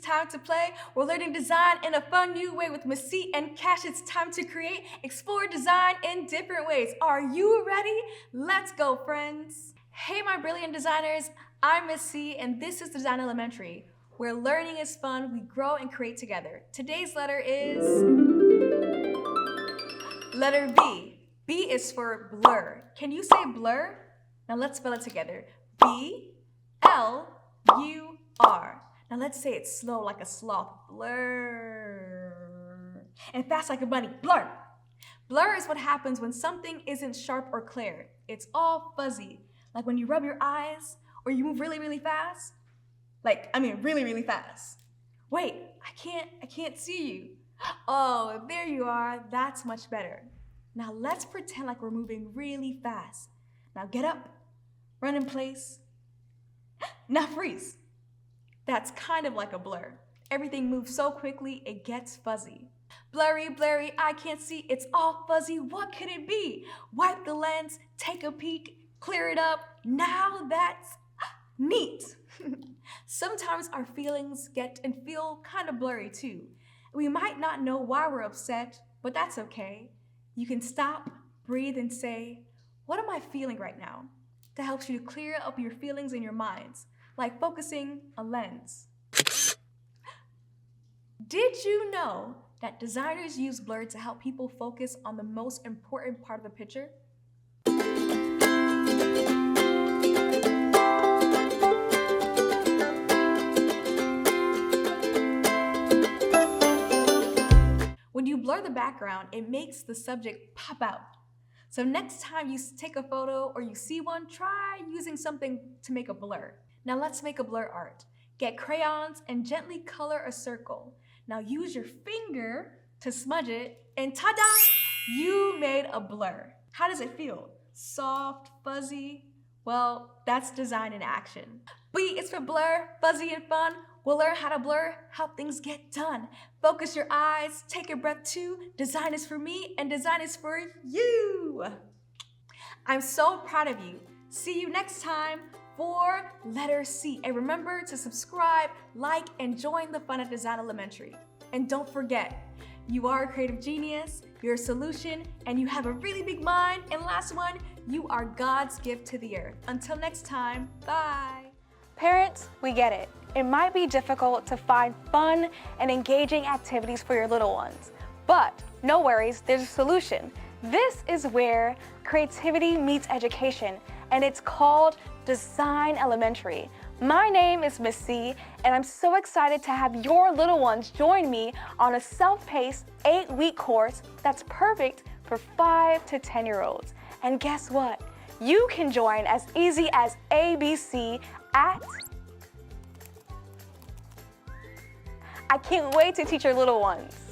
time to play. We're learning design in a fun new way with Miss C and Cash. It's time to create, explore design in different ways. Are you ready? Let's go, friends. Hey, my brilliant designers. I'm Miss C, and this is Design Elementary, where learning is fun, we grow and create together. Today's letter is letter B. B is for blur. Can you say blur? Now let's spell it together. B-L-U-R. Now let's say it slow like a sloth. Blur. And fast like a bunny. Blur. Blur is what happens when something isn't sharp or clear. It's all fuzzy. Like when you rub your eyes or you move really, really fast. Really, really fast. Wait, I can't see you. Oh, there you are. That's much better. Now let's pretend like we're moving really fast. Now get up, run in place. Now freeze. That's kind of like a blur. Everything moves so quickly, it gets fuzzy. Blurry, blurry, I can't see, it's all fuzzy. What could it be? Wipe the lens, take a peek, clear it up. Now that's neat. Sometimes our feelings get and feel kind of blurry too. We might not know why we're upset, but that's okay. You can stop, breathe, and say, what am I feeling right now? That helps you to clear up your feelings in your minds, like focusing a lens. Did you know that designers use blur to help people focus on the most important part of the picture? When you blur the background, it makes the subject pop out. So next time you take a photo or you see one, try using something to make a blur. Now let's make a blur art. Get crayons and gently color a circle. Now use your finger to smudge it and ta-da! You made a blur. How does it feel? Soft, fuzzy? Well, that's design in action. B is for blur, fuzzy and fun. We'll learn how to blur, how things get done. Focus your eyes, take a breath too. Design is for me and design is for you. I'm so proud of you. See you next time for letter C. And remember to subscribe, like, and join the fun at Design Elementary. And don't forget, you are a creative genius, you're a solution, and you have a really big mind. And last one, you are God's gift to the earth. Until next time, bye. Parents, we get it. It might be difficult to find fun and engaging activities for your little ones. But no worries, there's a solution. This is where creativity meets education, and it's called Design Elementary. My name is Miss C, and I'm so excited to have your little ones join me on a self-paced 8-week course that's perfect for 5 to 10-year-olds. And guess what? You can join as easy as ABC at... I can't wait to teach your little ones.